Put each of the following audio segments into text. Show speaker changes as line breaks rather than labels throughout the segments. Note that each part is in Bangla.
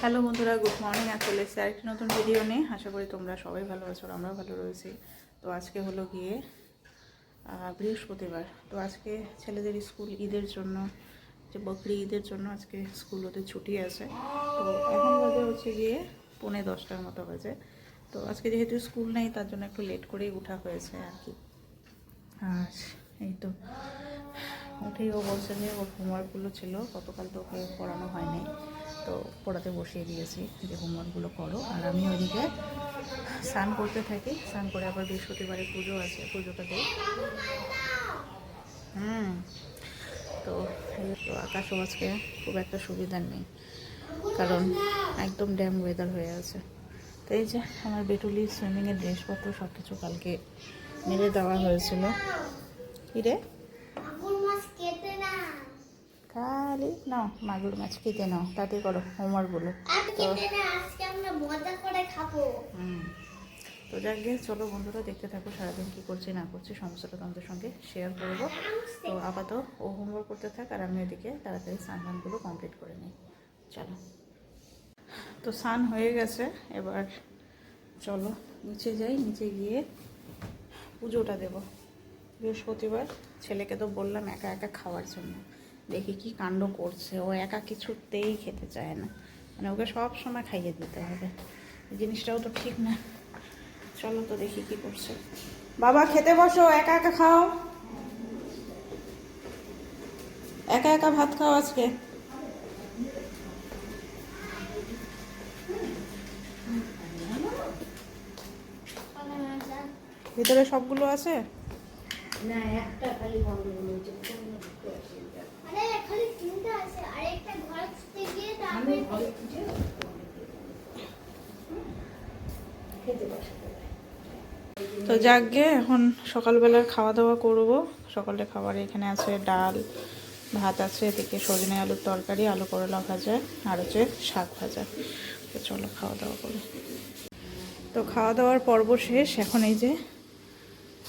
হ্যালো বন্ধুরা, গুড মর্নিং। চলে এসেছি আরেকটি নতুন ভিডিও নিয়ে। আশা করি তোমরা সবাই ভালো আছো, আমরাও ভালো রয়েছি। তো আজকে হলো গিয়ে বৃহস্পতিবার। তো আজকে ছেলেদের স্কুল ঈদের জন্য, যে বকরি ঈদের জন্য আজকে স্কুল ওদের ছুটি আছে। তো এখন বাজে হচ্ছে গিয়ে 9:45 মতো বাজে। তো আজকে যেহেতু স্কুল নেই তার জন্য একটু লেট করেই উঠা হয়েছে আর কি। আর এই তো উঠেই ও বলছে যে ওর হোমওয়ার্কগুলো ছিল, গতকাল তো ওকে পড়ানো হয়নি, তো পড়াতে বসিয়ে দিয়েছি যে হোমওয়ার্কগুলো করো। আর আমি ওইদিকে স্নান করতে থাকি, স্নান করে আবার বৃহস্পতিবারে পুজো আছে, পুজোটা দিই। তো আকাশও আজকে খুব একটা সুবিধার নেই, কারণ একদম ড্যাম ওয়েদার হয়ে আছে। তো এই যে আমার বেটুলি সুইমিংয়ের ড্রেসপত্র সব কিছু কালকে মেরে দেওয়া হয়েছিল। কি রে খালি নাও, মাগুর মাছ কেটে নাও, তাতে করো হোমওয়ার্কগুলো। তো যাক গিয়ে চলো বন্ধুরা, দেখতে থাকো সারাদিন কী করছি না করছি সমস্তটা তোমাদের সঙ্গে শেয়ার করবো। তো আপাতত ও হোমওয়ার্ক করতে থাক আর আমি ওইদিকে তাড়াতাড়ি স্নানগুলো কমপ্লিট করে নিই। চলো, তো স্নান হয়ে গেছে, এবার চলো নিচে যাই। নিচে গিয়ে পুজোটা দেব। বৃহস্পতিবার ছেলেকে তো বললাম একা একা খাওয়ার জন্য, দেখি কি কাণ্ড করছে। ও একা কিছুতেই খেতে চায় না, মানে ওকে সব সময় খাইয়ে দিতে হবে। এই জিনিসটাও তো ঠিক না। চলো তো দেখি কি করছে। বাবা খেতে বসো, একা একা খাও, একা একা ভাত খাও আজকে। ভিতরে সবগুলো আছে
না, একটা খালি বন্ধগুলো হচ্ছে। আরে খালি তিনটা আছে, আরেকটা ঘর খুঁজতে গিয়ে তারপরে ঘরে খুঁজে খেতে বসে।
তো যাকগে এখন সকালবেলার খাওয়া দাওয়া করব। সকালের খাবারে এখানে আছে ডাল ভাত আছে, এদিকে সজনে আলুর তরকারি, আলু করলা ভাজা, আর হচ্ছে শাক ভাজা। তো চলো খাওয়া দাওয়া করি। তো খাওয়া দাওয়ার পর্ব শেষ। এখন এই যে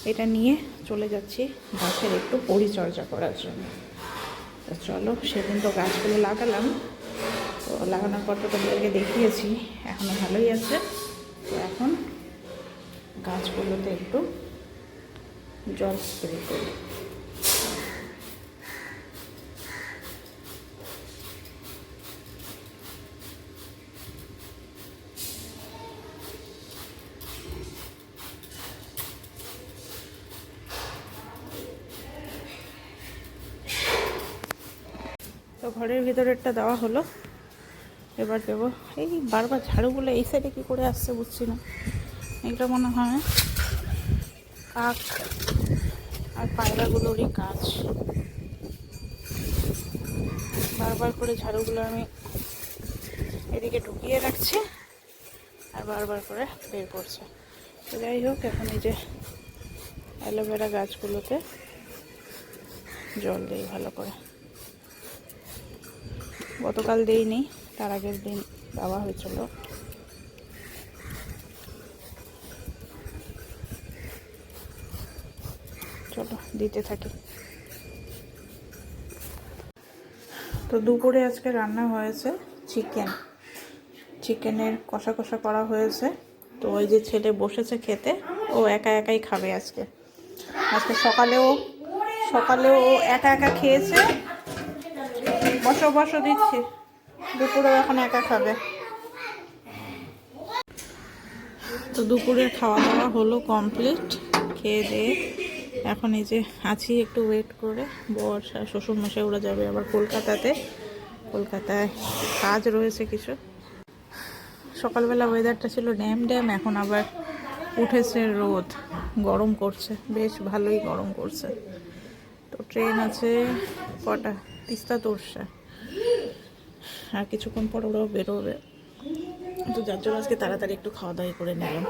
এটা নিয়ে চলে যাচ্ছি গাছের একটু পরিচর্যা করার জন্য। তো চলো, সেদিন তো গাছগুলো লাগালাম, তো লাগানোর পর তো তোমাদেরকে দেখিয়েছি, এখনও ভালোই আছে। তো এখন গাছগুলোতে একটু জল স্প্রে করি। তো ঘরের ভিতরেরটা দেওয়া হলো, এবার দেবো। এই বারবার ঝাড়ুগুলো এই সাইডে কী করে আসছে বুঝছি না। এটা মনে হয় কাক আর পায়রাগুলোরই কাজ। বারবার করে ঝাড়ুগুলো আমি এদিকে ঢুকিয়ে রাখছি আর বারবার করে বের করছে। তো যাই হোক, এখন এই যে অ্যালোভেরা গাছগুলোতে জল দিই ভালো করে। গতকাল দিইনি, তার আগের দিন দেওয়া হয়েছিল। চলো দিতে থাকি। তো দুপুরে আজকে রান্না হয়েছে চিকেনের কষা কষা করা হয়েছে। তো ওই যে ছেলে বসেছে খেতে, ও একা একাই খাবে আজকে। আজকে সকালেও ও একা একা খেয়েছে। বসো বসো দিচ্ছি। দুপুরেও এখন একা খাবে। তো দুপুরের খাওয়া দাওয়া হলো কমপ্লিট। খেয়ে দিয়ে এখন এই যে আছি একটু ওয়েট করে। বর শ্বশুরমশাই ওরা যাবে আবার কলকাতায় কাজ রয়েছে কিছু। সকালবেলা ওয়েদারটা ছিল ড্যাম, এখন আবার উঠেছে রোদ, গরম করছে, বেশ ভালোই গরম করছে। তো ট্রেন আছে কটা, তিস্তা তোরসা, আর কিছুক্ষণ পর ওরাও বেরোবে। তো যার জন্য আজকে তাড়াতাড়ি একটু খাওয়া দাওয়া করে নিলাম।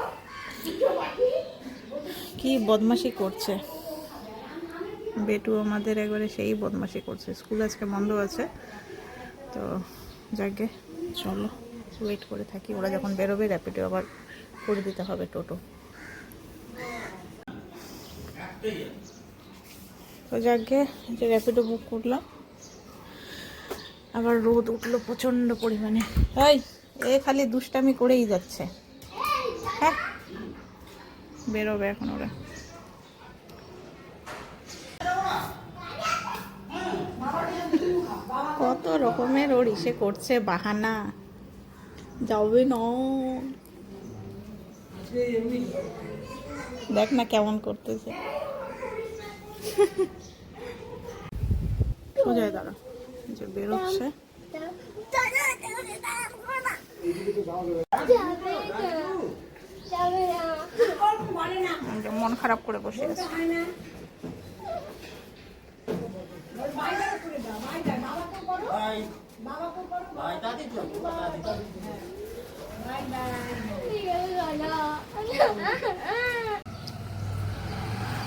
কি বদমাশি করছে বেটু আমাদের, একবারে সেই বদমাশি করছে। স্কুল আজকে বন্ধ আছে, তো যাকে চলো ওয়েট করে থাকি। ওরা যখন বেরোবে র্যাপিডো আবার করে দিতে হবে, টোটো। তো যাকে যে র্যাপিডো বুক করলাম, আবার রোদ উঠলো প্রচণ্ড পরিমাণে। এই এ খালি দুষ্টামি করেই যাচ্ছে। হ্যাঁ, বেরোবে এখন ওরা। কত রকমের ওর ইসে করছে বাহানা, যাবে না। দেখ না কেমন করতেছে। সোজায় দাঁড়া, যে বেরোচ্ছে। মন খারাপ করে বসে আছে।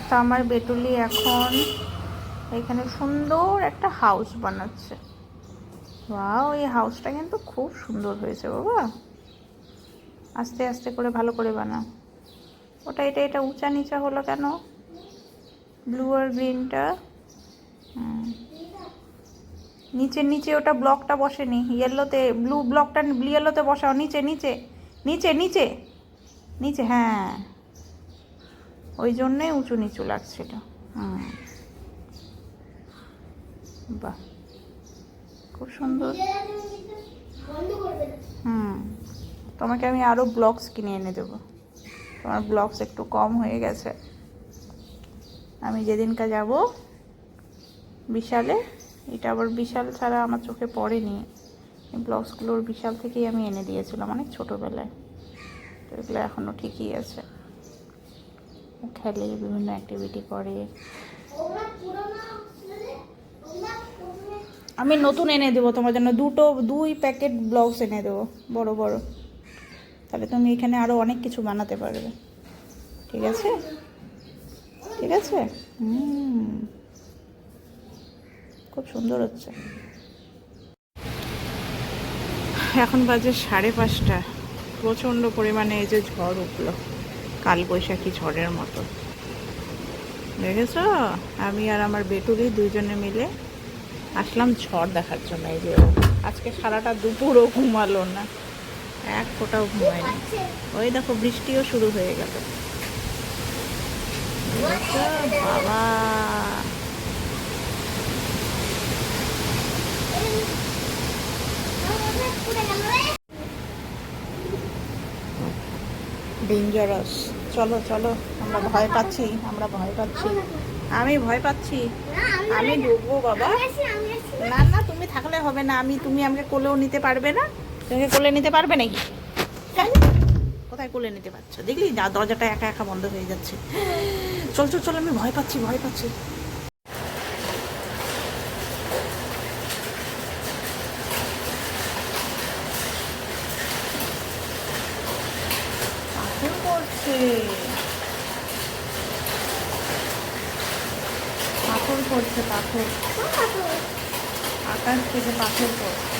তো আমার বেটুলি এখন এখানে সুন্দর একটা হাউস বানাচ্ছে। ওয়াও, এই হাউসটা কিন্তু খুব সুন্দর হয়েছে বাবা। আস্তে আস্তে করে ভালো করে বানাও। ওটা এটা উঁচা নিচা হলো কেন? ব্লু আর গ্রিনটা নিচে নিচে, ওটা ব্লকটা বসেনি ইয়েলোতে। ব্লু ব্লকটা ইয়েলোতে বসাও। নিচে নিচে নিচে নিচে নিচে, হ্যাঁ, ওই জন্যে উঁচু নিচু লাগছিল। বাহ, খুব সুন্দর। তোমাকে আমি আরও ব্লকস কিনে এনে দেবো। তোমার ব্লকস একটু কম হয়ে গেছে। আমি যেদিনকা যাব বিশালে, এটা আবার বিশাল ছাড়া আমার চোখে পড়েনি, এই ব্লকসগুলোর বিশাল থেকেই আমি এনে দিয়েছিলাম অনেক ছোটোবেলায়। তো এগুলো এখনও ঠিকই আছে। ও খেলে, বিভিন্ন অ্যাক্টিভিটি করে। আমি নতুন এনে দেবো তোমার জন্য, 2 প্যাকেট ব্লকস এনে দেবো বড় বড়। তাহলে তুমি এখানে আরও অনেক কিছু বানাতে পারবে। ঠিক আছে, ঠিক আছে। খুব সুন্দর হচ্ছে। এখন বাজে 5:30। প্রচণ্ড পরিমাণে এই যে ঝড় উঠলো, কালবৈশাখী ঝড়ের মতো, দেখেছ? আমি আর আমার বেটুলি দুইজনে মিলে আসলাম ঝড় দেখার জন্য। এই যে আজকে সারাটা দুপুরও ঘুমালো না, এক ফোঁটাও ঘুমায়নি। ওই দেখো বৃষ্টিও শুরু হয়ে গেল। বাবা, ডেঞ্জারাস। চলো চলো, আমরা ভয় পাচ্ছি, আমরা ভয় পাচ্ছি। আমি ভয় পাচ্ছি, আমি ডুববো বাবা। না না, তুমি থাকলে হবে না। তুমি আমাকে কোলেও নিতে পারবে না? তোমাকে কোলে নিতে পারবে নাকি? কোথায় কোলে নিতে পারছো? দেখলি দরজাটা একা একা বন্ধ হয়ে যাচ্ছে। চল চল চল, আমি ভয় পাচ্ছি, ভয় পাচ্ছি। পাথর পড়ছে, পাথর পড়ছে, পাথর। আকাশ থেকে পাথর পড়ছে।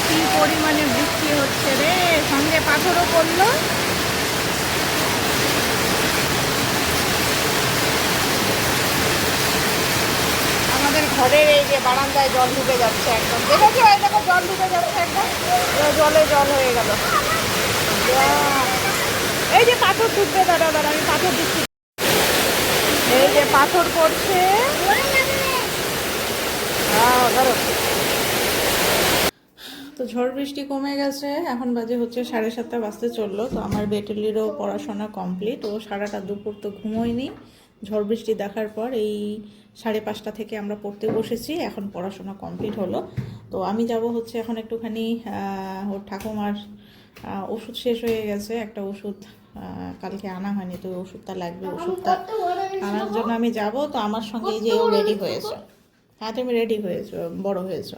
কি পরিমাণে বৃষ্টি হচ্ছে রে, সঙ্গে পাথরও পড়লো। আমাদের ঘরের এই যে বারান্দায় জল ঢুকে যাচ্ছে একদম। দেখেছো, এই দেখো জল ঢুকে যাচ্ছে একদম, জলে জল হয়ে গেল। এই যে পাথর ঢুকবে, দাঁড়া দাঁড়া, আমি পাথর দিচ্ছি। এই যে পাথর পড়ছে। ধরো। তো ঝড় বৃষ্টি কমে গেছে, এখন বাজে হচ্ছে 7:30 বাজতে চললো। তো আমার বেটুলিরও পড়াশোনা কমপ্লিট। ও সারাটা দুপুর তো ঘুমোয়নি ঝড় বৃষ্টি দেখার পর। এই 5:30 থেকে আমরা পড়তে বসেছি, এখন পড়াশোনা কমপ্লিট হলো। তো আমি যাব হচ্ছে এখন একটুখানি, ওর ঠাকুমার ওষুধ শেষ হয়ে গেছে, একটা ওষুধ কালকে আনা হয়নি, তো ওষুধটা লাগবে। ওষুধটা আনার জন্য আমি যাব। তো আমার সঙ্গে এই যে ও রেডি হয়েছে। হ্যাঁ, তুমি রেডি হয়েছো, বড় হয়েছো।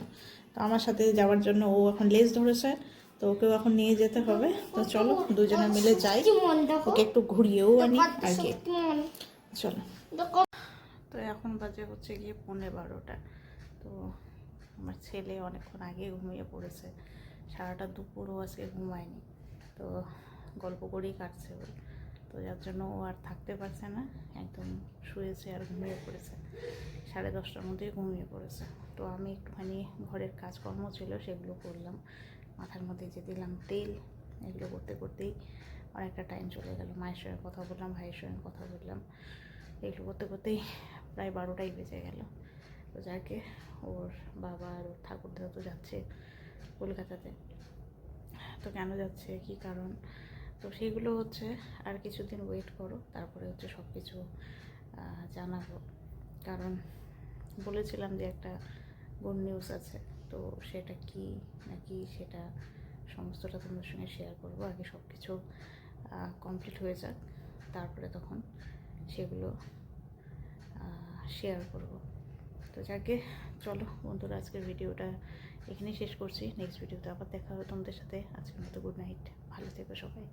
তো আমার সাথে যাওয়ার জন্য ও এখন লেজ ধরেছে, তো ওকেও এখন নিয়ে যেতে হবে। তো চলো দুজনে মিলে যাই, ওকে একটু ঘুরিয়েও আনি আর কি। চলো। তো এখন বাজে হচ্ছে গিয়ে 11:15। তো আমার ছেলে অনেকক্ষণ আগে ঘুমিয়ে পড়েছে, সারাটা দুপুরও আজকে ঘুমায়নি। তো গল্প করেই কাটছে ওর। তো যার জন্য ও আর থাকতে পারছে না, একদম শুয়েছে আর ঘুমিয়ে পড়েছে। 10:30টার মধ্যেই ঘুমিয়ে পড়েছে। তো আমি একটুখানি ঘরের কাজকর্ম ছিল সেগুলো করলাম, মাথার মধ্যে যে দিলাম তেল, এগুলো করতে করতেই অনেকটা টাইম চলে গেল। মায়ের সঙ্গে কথা বললাম, ভাইয়ের সঙ্গে কথা বললাম, এগুলো করতে করতেই প্রায় 12টাই বেজে গেল। তো যাকে ওর বাবা আর ওর ঠাকুরদা তো যাচ্ছে কলকাতাতে। তো কেন যাচ্ছে, কী কারণ, তো সেগুলো হচ্ছে আর কিছুদিন ওয়েট করো, তারপরে হচ্ছে সব কিছু জানাবো। কারণ বলেছিলাম যে একটা গুড নিউজ আছে, তো সেটা কি নাকি সেটা সমস্তটা তোমাদের সঙ্গে শেয়ার করবো। আগে সব কিছু কমপ্লিট হয়ে যাক, তারপরে তখন সেগুলো শেয়ার করব। তো যাকে চলো বন্ধুরা, আজকের ভিডিওটা এখানেই শেষ করছি। নেক্সট ভিডিওতে আবার দেখা হবে তোমাদের সাথে। আজকের মতো গুড নাইট, ভালো থেকো সবাই।